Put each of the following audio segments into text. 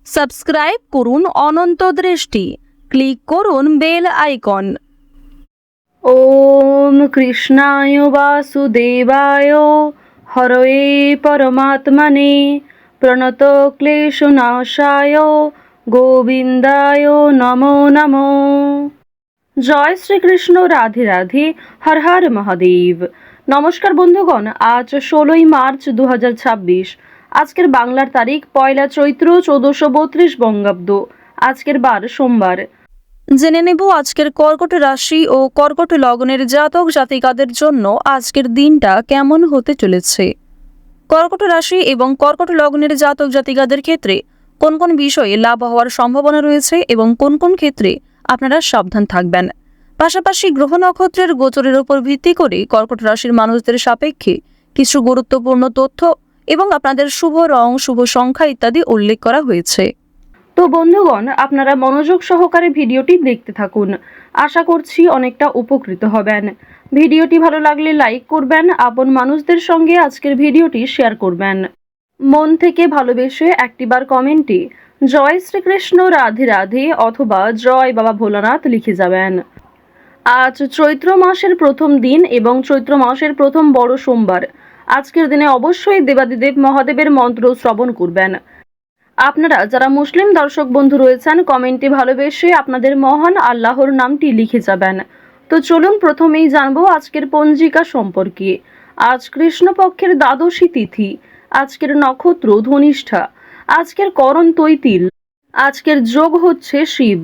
Subscribe করুন অনন্ত দৃষ্টি, click করুন বেল আইকন। ওম কৃষ্ণায় বাসুদেবায় হরয়ে পরমাত্মনে প্রণত ক্লেশনাশায় গোবিন্দায় নমো নমো। জয় শ্রীকৃষ্ণ, রাধে রাধে, হর হর মহাদেব। নমস্কার বন্ধুগণ, আজ 16ই মার্চ 2026। আজকের বাংলার তারিখ 1 চৈত্র 1432 বঙ্গাব্দ। আজকের বার সোমবার। জেনে নেব আজকের কর্কট রাশি ও কর্কট লগ্নের জাতক জাতিকাদের জন্য আজকের দিনটা কেমন হতে চলেছে। কর্কট রাশি এবং কর্কট লগ্নের জাতক জাতিকাদের ক্ষেত্রে কোন কোন বিষয়ে লাভ হওয়ার সম্ভাবনা রয়েছে এবং কোন কোন ক্ষেত্রে আপনারা সাবধান থাকবেন। পাশাপাশি গ্রহ নক্ষত্রের গোচরের উপর ভিত্তি করে কর্কট রাশির মানুষদের সাপেক্ষে কিছু গুরুত্বপূর্ণ তথ্য এবং আপনাদের শুভ রং, শুভ সংখ্যা ইত্যাদি উল্লেখ করা হয়েছে। তো বন্ধুগণ, আপনারা মনোযোগ সহকারে ভিডিওটি দেখতে থাকুন। আশা করছি অনেকটা উপকৃত হবেন। ভিডিওটি ভালো লাগলে লাইক করবেন, আপন মানুষদের সঙ্গে আজকের ভিডিওটি শেয়ার করবেন। মন থেকে ভালোবেসে একটিবার কমেন্টে জয় শ্রীকৃষ্ণ, রাধে রাধে অথবা জয় বাবা ভোলানাথ লিখে যাবেন। আজ চৈত্র মাসের প্রথম দিন এবং চৈত্র মাসের প্রথম বড় সোমবার। আজকের দিনে অবশ্যই দেবাদিদেব মহাদেবের মন্ত্র শ্রবণ করবেন। আপনারা যারা মুসলিম দর্শক বন্ধু রয়েছেন, কমেন্টে ভালোবেসে আপনাদের মহান আল্লাহর নামটি লিখে যাবেন। তো চলুন প্রথমেই জানবো আজকের পঞ্জিকা সম্পর্কে। আজ কৃষ্ণপক্ষের দ্বাদশী তিথি। আজকের নক্ষত্র ধনিষ্ঠা। আজকের করণ তৈতিল। আজকের যোগ হচ্ছে শিব।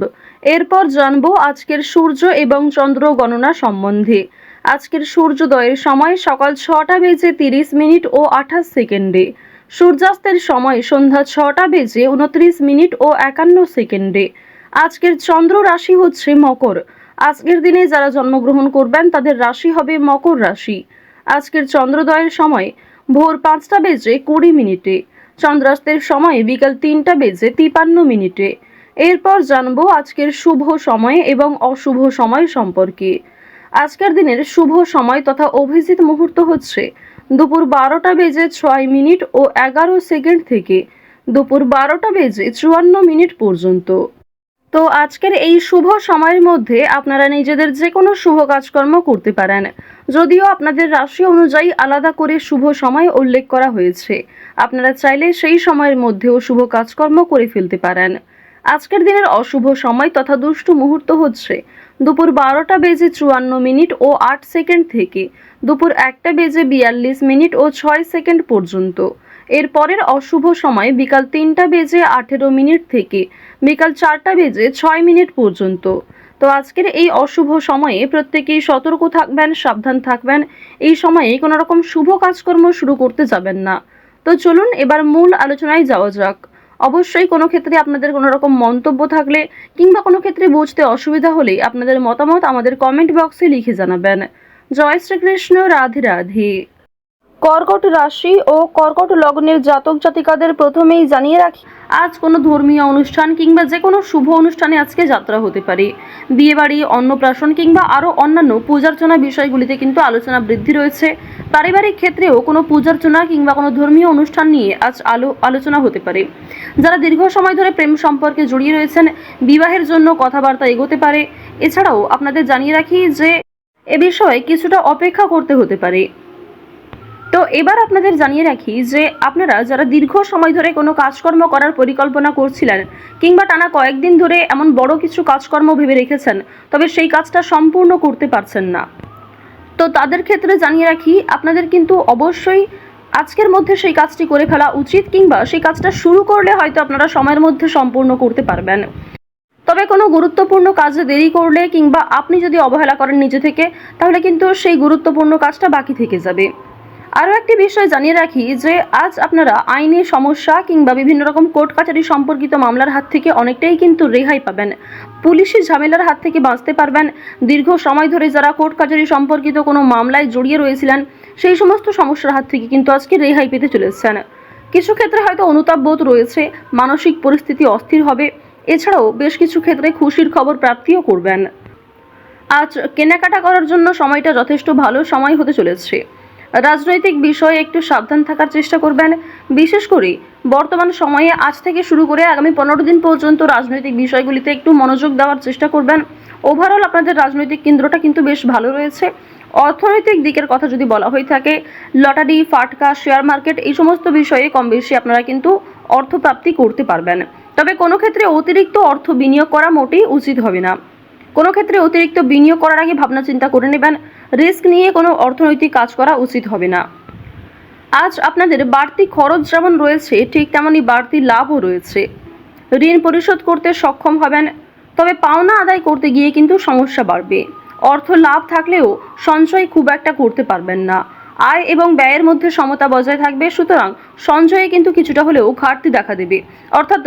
এরপর জানবো আজকের সূর্য এবং চন্দ্র গণনা সম্বন্ধে। আজকের সূর্যোদয়ের সময় সকাল 6টা বেজে 30 মিনিট ও 28 সেকেন্ডে। সূর্যাস্তের সময় সন্ধ্যা 6টা বেজে 29 মিনিট ও 51 সেকেন্ডে। আজকের চন্দ্র রাশি হচ্ছে মকর। আজকের দিনে যারা জন্মগ্রহণ করবেন তাদের রাশি হবে মকর রাশি। আজকের চন্দ্রোদয়ের সময় ভোর 5টা বেজে 20 মিনিটে। চন্দ্রাস্তের সময় বিকাল 3টা বেজে 53 মিনিটে। এরপর জানবো আজকের শুভ সময় এবং অশুভ সময় সম্পর্কে। আজকের দিনের শুভ সময় তথা অভিজিৎ মুহূর্ত হচ্ছে দুপুর 12টা বেজে 6 মিনিট ও 11 সেকেন্ড থেকে দুপুর 12টা বেজে 54 মিনিট পর্যন্ত। তো আজকের এই শুভ সময়ের মধ্যে আপনারা নিজেদের যে কোনো শুভ কাজকর্ম করতে পারেন, যদিও আপনাদের রাশি অনুযায়ী আলাদা করে শুভ সময় উল্লেখ করা হয়েছে। আপনারা চাইলে সেই সময়ের মধ্যেও শুভ কাজকর্ম করে ফেলতে পারেন। আজকের দিনের অশুভ সময় তথা দুষ্টু মুহূর্ত হচ্ছে দুপুর 12টা বেজে 54 মিনিট ও 8 সেকেন্ড থেকে দুপুর 1টা বেজে 42 মিনিট ও 6 সেকেন্ড পর্যন্ত। এর পরের অশুভ সময় বিকাল 3টা বেজে 18 মিনিট থেকে বিকাল 4টা বেজে 6 মিনিট পর্যন্ত। তো আজকের এই অশুভ সময়ে প্রত্যেকেই সতর্ক থাকবেন, সাবধান থাকবেন। এই সময়ে কোনো রকম শুভ কাজকর্ম শুরু করতে যাবেন না। তো চলুন এবার মূল আলোচনায় যাওয়া যাক। অবশ্যই কোনো ক্ষেত্রে আপনাদের কোনো রকম মন্তব্য থাকলে কিংবা কোনো ক্ষেত্রে বুঝতে অসুবিধা হলে আপনাদের মতামত আমাদের কমেন্ট বক্সে লিখে জানাবেন। জয় শ্রীকৃষ্ণ, রাধে রাধে। কর্কট রাশি ও কর্কট লগ্নের জাতক জাতিকাদের প্রথমেই জানিয়ে রাখি, আজ কোনো ধর্মীয় অনুষ্ঠান কিংবা যে কোনো শুভ অনুষ্ঠানে আজকে যাত্রা হতে পারে। বিয়েবাড়ি, অন্নপ্রাশন কিংবা আরও অন্যান্য পূজার্চনা বিষয়গুলিতে কিন্তু আলোচনা বৃদ্ধি রয়েছে। পারিবারিক ক্ষেত্রেও কোনো পূজার্চনা কিংবা কোনো ধর্মীয় অনুষ্ঠান নিয়ে আজ আলোচনা হতে পারে। যারা দীর্ঘ সময় ধরে প্রেম সম্পর্কে জড়িয়ে রয়েছেন, বিবাহের জন্য কথাবার্তা এগোতে পারে। এছাড়াও আপনাদের জানিয়ে রাখি যে এ বিষয়ে কিছুটা অপেক্ষা করতে হতে পারে। তো এবার আপনাদের জানিয়ে রাখি যে আপনারা যারা দীর্ঘ সময় ধরে কোনো কাজকর্ম করার পরিকল্পনা করছিলেন কিংবা টানা কয়েকদিন ধরে এমন বড় কিছু কাজকর্ম ভেবে রেখেছেন, তবে সেই কাজটা সম্পূর্ণ করতে পারছেন না, তো তাদের ক্ষেত্রে জানিয়ে রাখি আপনাদের কিন্তু অবশ্যই আজকের মধ্যে সেই কাজটি করে ফেলা উচিত, কিংবা সেই কাজটা শুরু করলে হয়তো আপনারা সময়ের মধ্যে সম্পূর্ণ করতে পারবেন। তবে কোনো গুরুত্বপূর্ণ কাজে দেরি করলে কিংবা আপনি যদি অবহেলা করেন নিজে থেকে, তাহলে কিন্তু সেই গুরুত্বপূর্ণ কাজটা বাকি থেকে যাবে। আরও একটি বিষয় জানিয়ে রাখি যে আজ আপনারা আইনি সমস্যা কিংবা বিভিন্ন রকম কোর্ট কাছারি সম্পর্কিত মামলার হাত থেকে অনেকটাই কিন্তু রেহাই পাবেন। পুলিশি ঝামেলার হাত থেকে বাঁচতে পারবেন। দীর্ঘ সময় ধরে যারা কোর্ট কাছারি সম্পর্কিত কোনো মামলায় জড়িয়ে রয়েছিলেন, সেই সমস্ত সমস্যার হাত থেকে কিন্তু আজকে রেহাই পেতে চলেছেন। কিছু ক্ষেত্রে হয়তো অনুতাপ বোধ রয়েছে, মানসিক পরিস্থিতি অস্থির হবে। এছাড়াও বেশ কিছু ক্ষেত্রে খুশির খবর প্রাপ্তিও করবেন। আজ কেনাকাটা করার জন্য সময়টা যথেষ্ট ভালো সময় হতে চলেছে। রাজনৈতিক বিষয়ে একটু সাবধান থাকার চেষ্টা করবেন। বিশেষ করে বর্তমান সময়ে আজ থেকে শুরু করে আগামী 15 দিন পর্যন্ত রাজনৈতিক বিষয়গুলিতে একটু মনোযোগ দেওয়ার চেষ্টা করবেন। ওভারঅল আপনাদের রাজনৈতিক কেন্দ্রটা কিন্তু বেশ ভালো রয়েছে। অর্থনৈতিক দিকের কথা যদি বলা হয়ে থাকে, লটারি, ফাটকা, শেয়ার মার্কেট এই সমস্ত বিষয়ে কম বেশি আপনারা কিন্তু অর্থপ্রাপ্তি করতে পারবেন। তবে কোনো ক্ষেত্রে অতিরিক্ত অর্থ বিনিয়োগ করা মোটেই উচিত হবে না। কোনো ক্ষেত্রে অতিরিক্ত বিনিয়োগ করার আগে ভাবনা চিন্তা করে নেবেন। রিস্ক নিয়ে কোনো অর্থনৈতিক কাজ করা উচিত হবে না। আজ আপনাদের বাড়তি খরচ যেমন রয়েছে, ঠিক তেমনই বাড়তি লাভও রয়েছে। ঋণ পরিশোধ করতে সক্ষম হবেন, তবে পাওনা আদায় করতে গিয়ে কিন্তু সমস্যা বাড়বে। অর্থ লাভ থাকলেও সঞ্চয় খুব একটা করতে পারবেন না। আয় এবং ব্যয়ের মধ্যে সমতা বজায় থাকবে, সুতরাং সঞ্চয়ে কিন্তু কিছুটা হলেও ঘাটতি দেখা দেবে। অর্থাৎ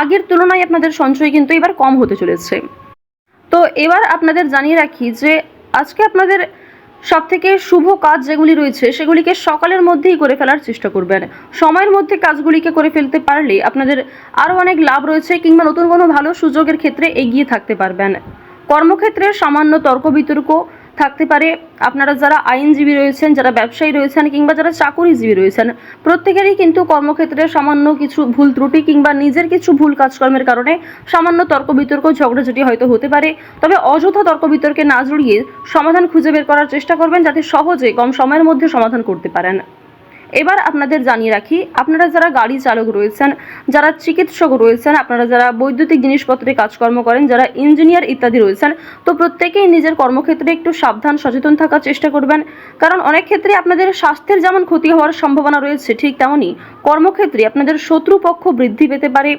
আগের তুলনায় আপনাদের সঞ্চয় কিন্তু এবার কম হতে চলেছে। তো এবার আপনাদের জানিয়ে রাখি যে আজকে আপনাদের সবথেকে শুভ কাজ যেগুলি রয়েছে সেগুলিকে সকালের মধ্যেই করে ফেলার চেষ্টা করবেন। সময়ের মধ্যে কাজগুলিকে করে ফেলতে পারলে আপনাদের আরও অনেক লাভ রয়েছে, কিংবা নতুন কোনো ভালো সুযোগের ক্ষেত্রে এগিয়ে থাকতে পারবেন। কর্মক্ষেত্রে সামান্য তর্ক বিতর্ক থাকতে পারে। আপনারা যারা আইনজীবী রয়েছেন, যারা ব্যবসায়ী রয়েছেন, কিংবা যারা চাকুরিজীবী রয়েছেন, প্রত্যেকেরই কিন্তু কর্মক্ষেত্রে সামান্য কিছু ভুল ত্রুটি কিংবা নিজের কিছু ভুল কাজকর্মের কারণে সামান্য তর্ক বিতর্ক, ঝগড়াঝাটি হয়তো হতে পারে। তবে অযথা তর্ক বিতর্কে না জড়িয়ে সমাধান খুঁজে বের করার চেষ্টা করবেন, যাতে সহজে কম সময়ের মধ্যে সমাধান করতে পারেন। এবার আপনাদের জানিয়ে রাখি, আপনারা যারা গাড়ি চালক রয়েছেন, যারা চিকিৎসক রয়েছেন, আপনারা যারা বৈদ্যুতিক জিনিসপত্রে কাজকর্ম করেন, যারা ইঞ্জিনিয়ার ইত্যাদি রয়েছেন, তো প্রত্যেকেই নিজের কর্মক্ষেত্রে একটু সাবধান সচেতন থাকার চেষ্টা করবেন। কারণ অনেক ক্ষেত্রে আপনাদের স্বাস্থ্যের যেমন ক্ষতি হওয়ার সম্ভাবনা রয়েছে, ঠিক তেমনই কর্মক্ষেত্রে আপনাদের শত্রুপক্ষ বৃদ্ধি পেতে পারে।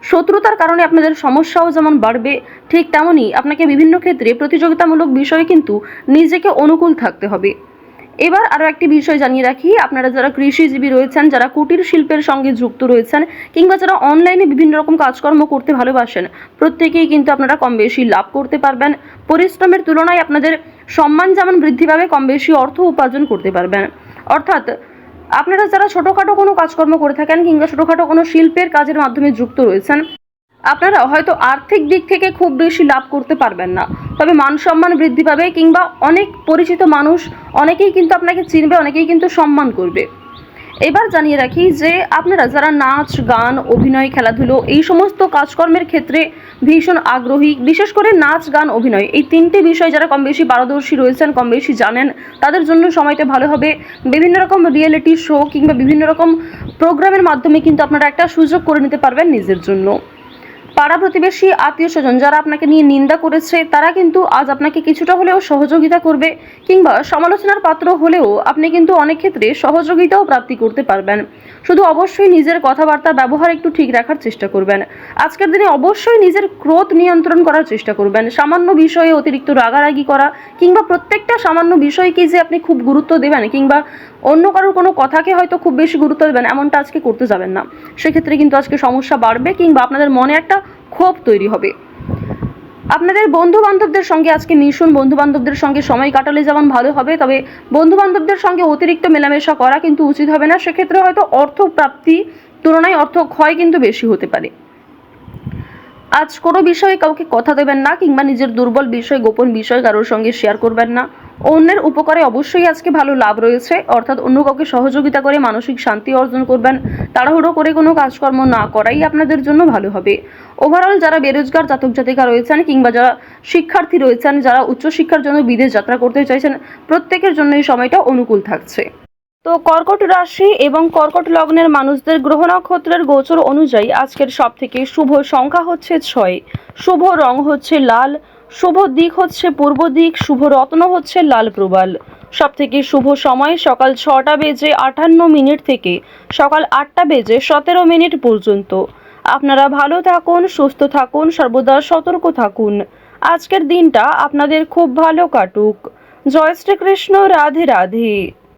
শত্রুতার কারণে আপনাদের সমস্যাও যেমন বাড়বে, ঠিক তেমনই আপনাকে বিভিন্ন ক্ষেত্রে প্রতিযোগিতামূলক বিষয়ে কিন্তু নিজেকে অনুকূল থাকতে হবে। এবার আরও একটি বিষয় জানিয়ে রাখি, আপনারা যারা কৃষিজীবী রয়েছেন, যারা কুটির শিল্পের সঙ্গে যুক্ত রয়েছেন, কিংবা যারা অনলাইনে বিভিন্ন রকম কাজকর্ম করতে ভালোবাসেন, প্রত্যেকেই কিন্তু আপনারা কম বেশি লাভ করতে পারবেন। পরিশ্রমের তুলনায় আপনাদের সম্মান যেমন বৃদ্ধি পাবে, কম বেশি অর্থ উপার্জন করতে পারবেন। অর্থাৎ আপনারা যারা ছোটোখাটো কোনো কাজকর্ম করে থাকেন, কিংবা ছোটোখাটো কোনো শিল্পের কাজের মাধ্যমে যুক্ত রয়েছেন, আপনারা হয়তো আর্থিক দিক থেকে খুব বেশি লাভ করতে পারবেন না, তবে মান সম্মান বৃদ্ধি পাবে, কিংবা অনেক পরিচিত মানুষ অনেকেই কিন্তু আপনাকে চিনবে, অনেকেই কিন্তু সম্মান করবে। এবার জানিয়ে রাখি যে আপনারা যারা নাচ, গান, অভিনয়, খেলাধুলো এই সমস্ত কাজকর্মের ক্ষেত্রে ভীষণ আগ্রহী, বিশেষ করে নাচ, গান, অভিনয় এই তিনটি বিষয় যারা কম বেশি পারদর্শী রয়েছেন, কম বেশি জানেন, তাদের জন্য সময়টা ভালো হবে। বিভিন্ন রকম রিয়েলিটি শো কিংবা বিভিন্ন রকম প্রোগ্রামের মাধ্যমে কিন্তু আপনারা একটা সুযোগ করে নিতে পারবেন নিজের জন্য। পাড়া প্রতিবেশী, আত্মীয় স্বজন যারা আপনাকে নিয়ে নিন্দা করেছে, তারা কিন্তু আজ আপনাকে কিছুটা হলেও সহযোগিতা করবে, কিংবা সমালোচনার পাত্র হলেও আপনি কিন্তু অনেক ক্ষেত্রে সহযোগিতাও প্রাপ্তি করতে পারবেন। শুধু অবশ্যই নিজের কথাবার্তা ব্যবহার একটু ঠিক রাখার চেষ্টা করবেন। আজকের দিনে অবশ্যই নিজের ক্রোধ নিয়ন্ত্রণ করার চেষ্টা করবেন। সামান্য বিষয়ে অতিরিক্ত রাগারাগি করা, কিংবা প্রত্যেকটা সামান্য বিষয়কে যে আপনি খুব গুরুত্ব দেবেন, কিংবা অন্য কারোর কোনো কথাকে হয়তো খুব বেশি গুরুত্ব দেবেন, এমনটা আজকে করতে যাবেন না। সেক্ষেত্রে কিন্তু আজকে সমস্যা বাড়বে, কিংবা আপনাদের মনে একটা ক্ষোভ তৈরি হবে। আপনাদের বন্ধু বান্ধবদের সঙ্গে আজকে মিশুন। বন্ধু বান্ধবদের সঙ্গে সময় কাটালে যেমন ভালো হবে, তবে বন্ধু বান্ধবদের সঙ্গে অতিরিক্ত মেলামেশা করা কিন্তু উচিত হবে না। সেক্ষেত্রে হয়তো অর্থ প্রাপ্তি তুলনায় অর্থ ক্ষয় কিন্তু বেশি হতে পারে। আজ কোনো বিষয়ে কাউকে কথা দেবেন না, কিংবা নিজের দুর্বল বিষয়, গোপন বিষয় কারোর সঙ্গে শেয়ার করবেন না। অন্যের উপকারে অবশ্যই আজকে ভালো লাভ রয়েছে, অর্থাৎ অন্য কাউকে সহযোগিতা করে মানসিক শান্তি অর্জন করবেন। তাড়াহুড়ো করে কোনো কাজকর্ম না করাই আপনাদের জন্য ভালো হবে। ওভারঅল যারা বেরোজগার জাতক জাতিকা রয়েছেন, কিংবা যারা শিক্ষার্থী রয়েছেন, যারা উচ্চশিক্ষার জন্য বিদেশ যাত্রা করতে চাইছেন, প্রত্যেকের জন্য এই সময়টা অনুকূল থাকছে। তো কর্কট রাশি এবং কর্কট লগ্নের মানুষদের গ্রহ নক্ষত্রের গোচর অনুযায়ী আজকের সবথেকে শুভ সংখ্যা হচ্ছে 6, শুভ রং হচ্ছে লাল, শুভ দিক হচ্ছে পূর্ব দিক, শুভ রত্ন হচ্ছে লাল প্রবাল। সবথেকে শুভ সময় সকাল 6টা বেজে 58 মিনিট থেকে সকাল 8টা বেজে 17 মিনিট পর্যন্ত। আপনারা ভালো থাকুন, সুস্থ থাকুন, সর্বদা সতর্ক থাকুন। আজকের দিনটা আপনাদের খুব ভালো কাটুক। জয় শ্রীকৃষ্ণ। রাধে রাধে।